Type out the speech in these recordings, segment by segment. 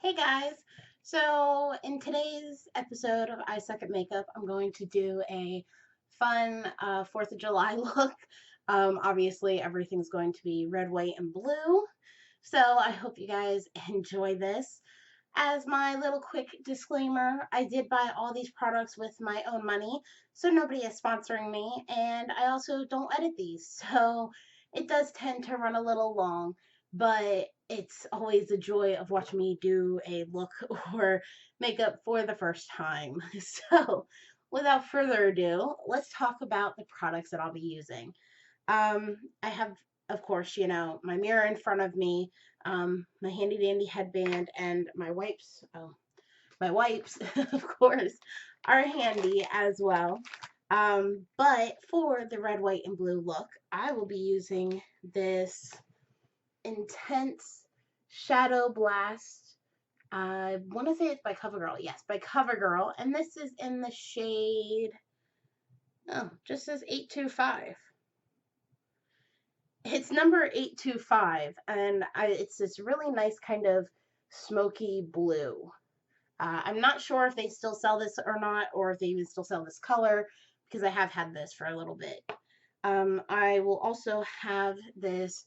Hey guys! So, in today's episode of I Suck at Makeup, I'm going to do a fun 4th of July look. Obviously, everything's going to be red, white, and blue. So, I hope you guys enjoy this. As my little quick disclaimer, I did buy all these products with my own money, so nobody is sponsoring me, and I also don't edit these, so it does tend to run a little long, but it's always the joy of watching me do a look or makeup for the first time. So, without further ado, let's talk about the products that I'll be using. I have, of course, my mirror in front of me, my handy dandy headband, and my wipes. Oh, my wipes, of course, are handy as well. But for the red, white, and blue look, I will be using this intense shadow blast. I want to say it's by CoverGirl. Yes, by CoverGirl, and this is in the shade. Oh, just says 825. It's number 825, and it's this really nice kind of smoky blue. I'm not sure if they still sell this or not, or if they even still sell this color, because I have had this for a little bit. I will also have this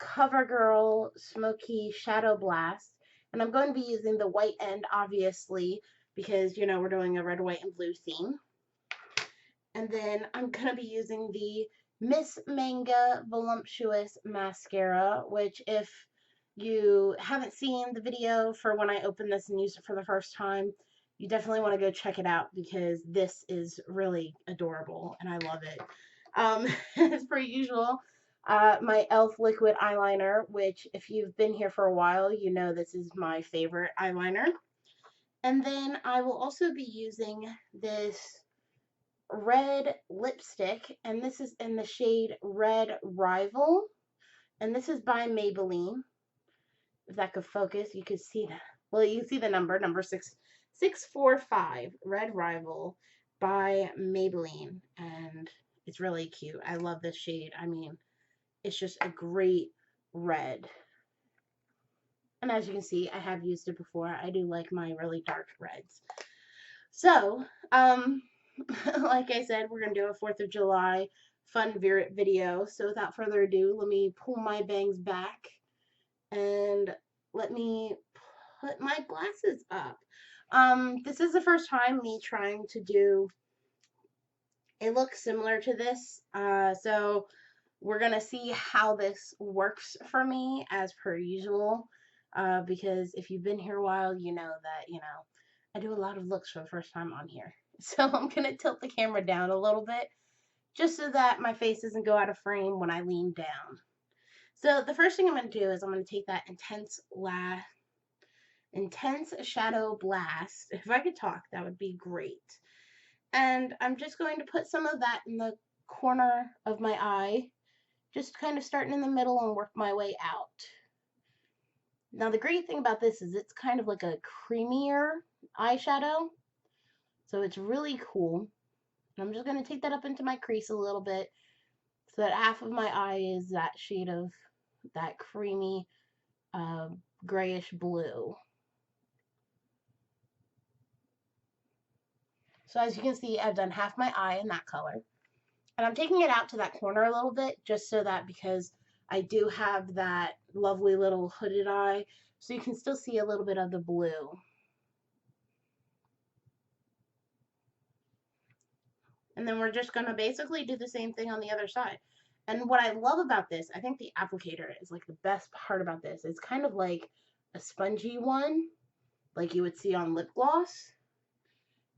CoverGirl Smoky Shadow Blast, and I'm going to be using the white end, obviously, because, we're doing a red, white, and blue theme. And then I'm going to be using the Miss Manga Voluptuous Mascara, which if you haven't seen the video for when I opened this and used it for the first time, you definitely want to go check it out because this is really adorable and I love it. As per usual, my e.l.f. liquid eyeliner, which if you've been here for a while, you know this is my favorite eyeliner. And then I will also be using this red lipstick, and this is in the shade Red Rival, and this is by Maybelline. If that could focus, you could see that. Well, you can see the number 645 Red Rival by Maybelline, and it's really cute. I love this shade. I mean, it's just a great red. And as you can see, I have used it before. I do like my really dark reds. So, like I said, we're going to do a 4th of July fun video. So without further ado, let me pull my bangs back and let me put my glasses up. This is the first time me trying to do a look similar to this. So we're going to see how this works for me as per usual. Because if you've been here a while, you know that, I do a lot of looks for the first time on here. So I'm going to tilt the camera down a little bit just so that my face doesn't go out of frame when I lean down. So the first thing I'm going to do is I'm going to take that intense shadow blast. If I could talk, that would be great. And I'm just going to put some of that in the corner of my eye, just kind of starting in the middle and work my way out. Now the great thing about this is it's kind of like a creamier eyeshadow, so it's really cool. And I'm just going to take that up into my crease a little bit so that half of my eye is that shade of that creamy grayish blue. So as you can see, I've done half my eye in that color. And I'm taking it out to that corner a little bit just so that because I do have that lovely little hooded eye, so you can still see a little bit of the blue. And then we're just going to basically do the same thing on the other side. And what I love about this, I think the applicator is like the best part about this. It's kind of like a spongy one, like you would see on lip gloss.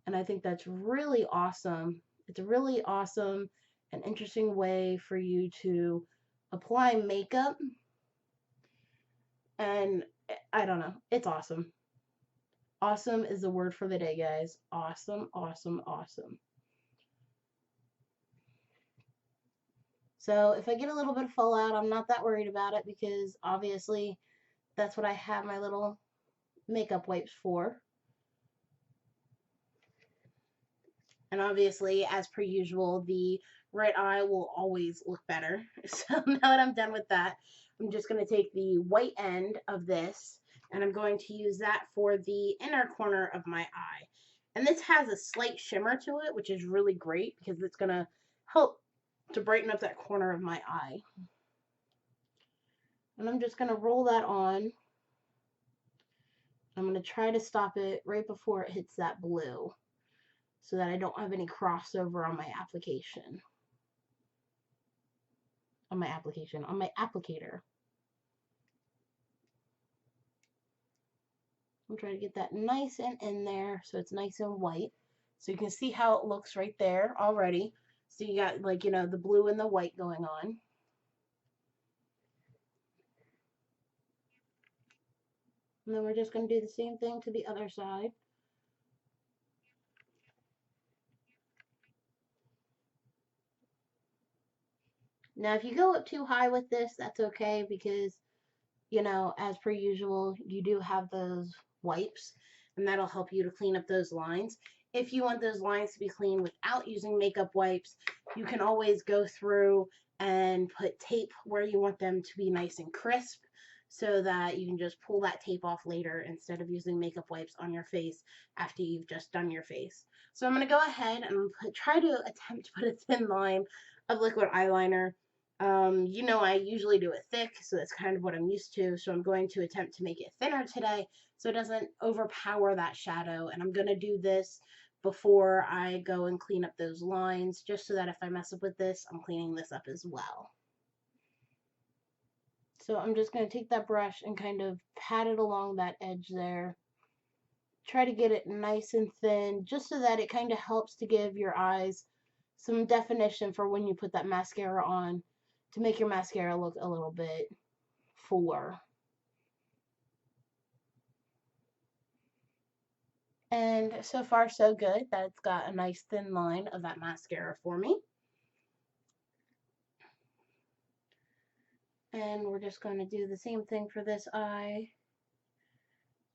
And I think that's really awesome. It's a really awesome and interesting way for you to apply makeup. And I don't know, it's awesome. Awesome is the word for the day, guys. Awesome, awesome, awesome. So if I get a little bit of fallout, I'm not that worried about it because obviously that's what I have my little makeup wipes for. And obviously, as per usual, the right eye will always look better. So now that I'm done with that, I'm just going to take the white end of this and I'm going to use that for the inner corner of my eye. And this has a slight shimmer to it, which is really great because it's going to help to brighten up that corner of my eye. And I'm just going to roll that on. I'm going to try to stop it right before it hits that blue so that I don't have any crossover on my application. On my applicator. I'm trying to get that nice and in there so it's nice and white. So you can see how it looks right there already. So you got, like, you know, the blue and the white going on. And then we're just going to do the same thing to the other side. Now, if you go up too high with this, that's okay because, you know, as per usual, you do have those wipes, and that'll help you to clean up those lines. If you want those lines to be clean without using makeup wipes, you can always go through and put tape where you want them to be nice and crisp so that you can just pull that tape off later instead of using makeup wipes on your face after you've just done your face. So I'm going to go ahead and try to attempt to put a thin line of liquid eyeliner. You know, I usually do it thick, so that's kind of what I'm used to. So I'm going to attempt to make it thinner today so it doesn't overpower that shadow. And I'm going to do this before I go and clean up those lines, just so that if I mess up with this, I'm cleaning this up as well. So I'm just going to take that brush and kind of pat it along that edge there. Try to get it nice and thin, just so that it kind of helps to give your eyes some definition for when you put that mascara on, to make your mascara look a little bit fuller. And so far so good. That's got a nice thin line of that mascara for me. And we're just going to do the same thing for this eye.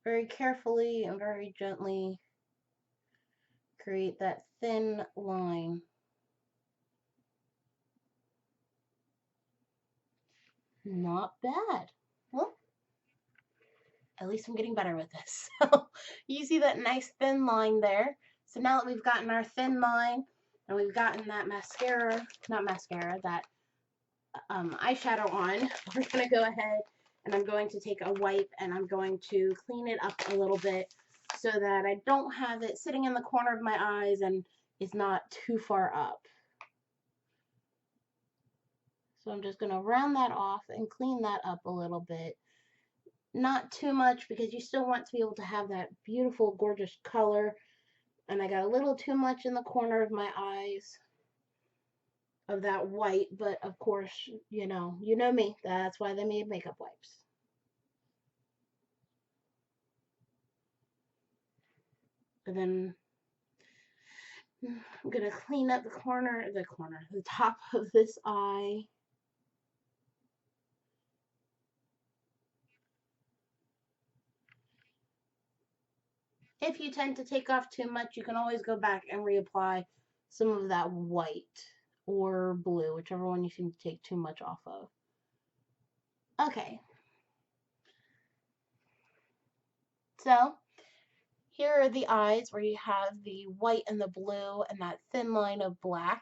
Very carefully and very gently create that thin line. Not bad. Well, at least I'm getting better with this. So you see that nice thin line there. So now that we've gotten our thin line and we've gotten that mascara, not mascara, that eyeshadow on, we're going to go ahead and I'm going to take a wipe and I'm going to clean it up a little bit so that I don't have it sitting in the corner of my eyes and it's not too far up. So I'm just going to round that off and clean that up a little bit. Not too much because you still want to be able to have that beautiful, gorgeous color. And I got a little too much in the corner of my eyes of that white, but of course, you know me. That's why they made makeup wipes. And then I'm going to clean up the top of this eye. If you tend to take off too much, you can always go back and reapply some of that white or blue, whichever one you seem to take too much off of. Okay. So, here are the eyes where you have the white and the blue and that thin line of black,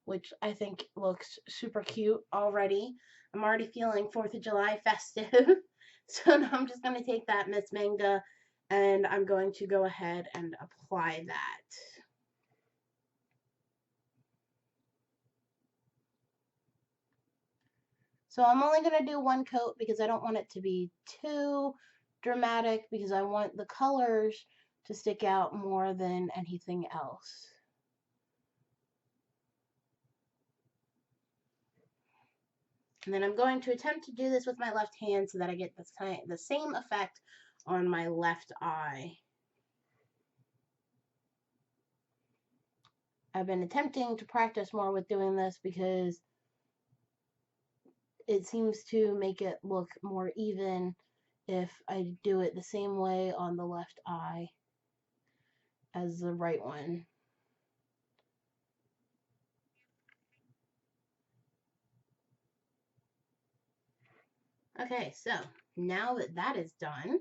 which I think looks super cute already. I'm already feeling 4th of July festive. So now I'm just going to take that Miss Manga and I'm going to go ahead and apply that. So I'm only going to do one coat because I don't want it to be too dramatic because I want the colors to stick out more than anything else. And then I'm going to attempt to do this with my left hand so that I get the same effect on my left eye. I've been attempting to practice more with doing this because it seems to make it look more even if I do it the same way on the left eye as the right one. Okay, so now that that is done,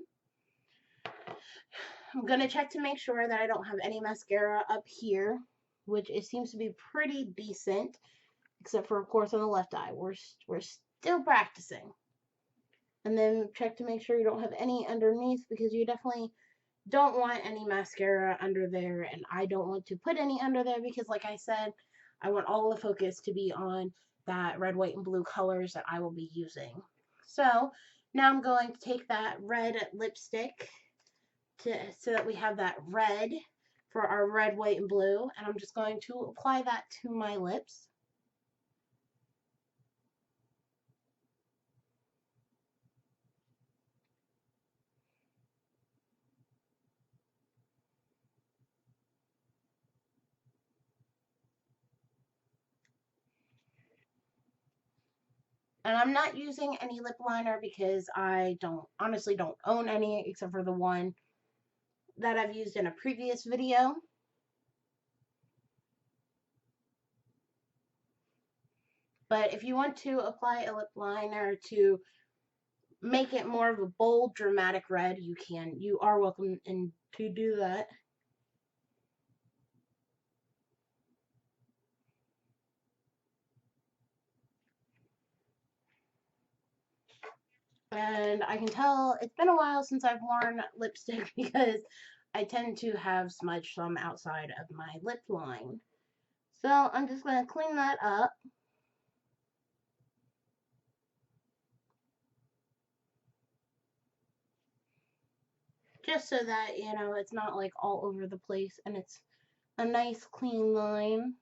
I'm going to check to make sure that I don't have any mascara up here, which it seems to be pretty decent, except for, of course, on the left eye. We're still practicing. And then check to make sure you don't have any underneath, because you definitely don't want any mascara under there, and I don't want to put any under there because, like I said, I want all the focus to be on that red, white, and blue colors that I will be using. So now I'm going to take that red lipstick so that we have that red for our red, white, and blue, and I'm just going to apply that to my lips. And I'm not using any lip liner because I honestly don't own any except for the one that I've used in a previous video. But if you want to apply a lip liner to make it more of a bold, dramatic red, you can. You are welcome to do that. And I can tell it's been a while since I've worn lipstick because I tend to have smudge some outside of my lip line. So I'm just going to clean that up. Just so that, it's not like all over the place and it's a nice clean line.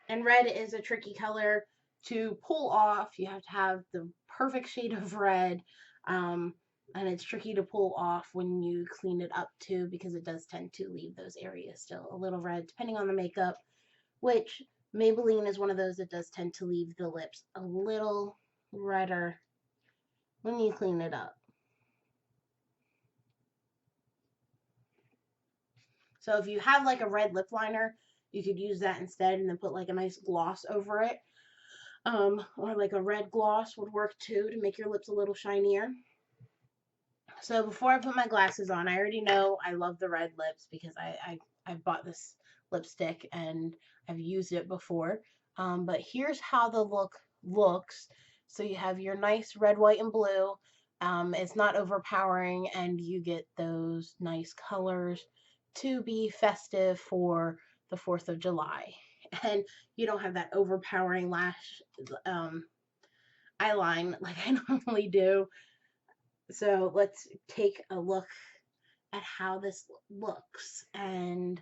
And red is a tricky color to pull off. You have to have the perfect shade of red. And it's tricky to pull off when you clean it up too, because it does tend to leave those areas still a little red, depending on the makeup, which Maybelline is one of those that does tend to leave the lips a little redder when you clean it up. So if you have like a red lip liner, you could use that instead and then put like a nice gloss over it. Or like a red gloss would work too to make your lips a little shinier. So before I put my glasses on, I already know I love the red lips because I bought this lipstick and I've used it before. But here's how the look looks. So you have your nice red, white, and blue. It's not overpowering, and you get those nice colors to be festive for the 4th of July. And you don't have that overpowering lash eyeline like I normally do. So let's take a look at how this looks. And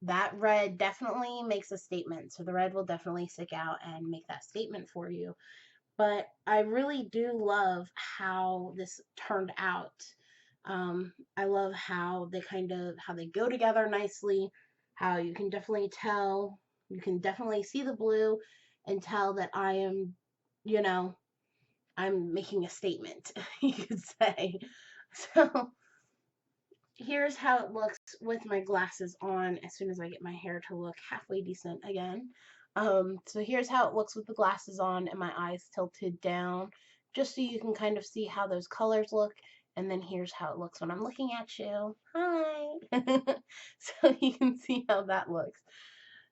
that red definitely makes a statement. So the red will definitely stick out and make that statement for you. But I really do love how this turned out. I love how they go together nicely, how you can definitely tell, you can definitely see the blue and tell that you know, I'm making a statement, you could say. So here's how it looks with my glasses on as soon as I get my hair to look halfway decent again. So here's how it looks with the glasses on and my eyes tilted down, just so you can kind of see how those colors look. And then here's how it looks when I'm looking at you. Hi! So you can see how that looks.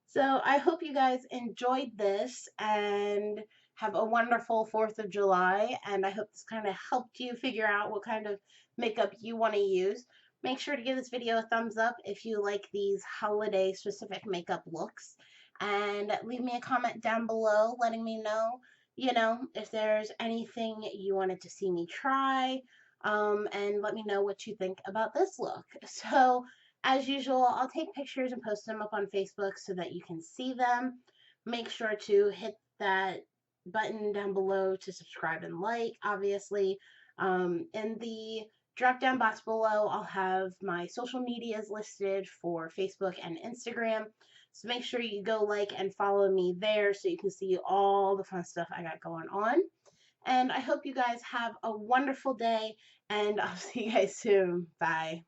So I hope you guys enjoyed this and have a wonderful 4th of July. And I hope this kind of helped you figure out what kind of makeup you want to use. Make sure to give this video a thumbs up if you like these holiday specific makeup looks. And leave me a comment down below letting me know, if there's anything you wanted to see me try. And let me know what you think about this look. So as usual, I'll take pictures and post them up on Facebook so that you can see them. Make sure to hit that button down below to subscribe and like, obviously. In the drop down box below, I'll have my social medias listed for Facebook and Instagram. So make sure you go like and follow me there so you can see all the fun stuff I got going on. And I hope you guys have a wonderful day, and I'll see you guys soon. Bye.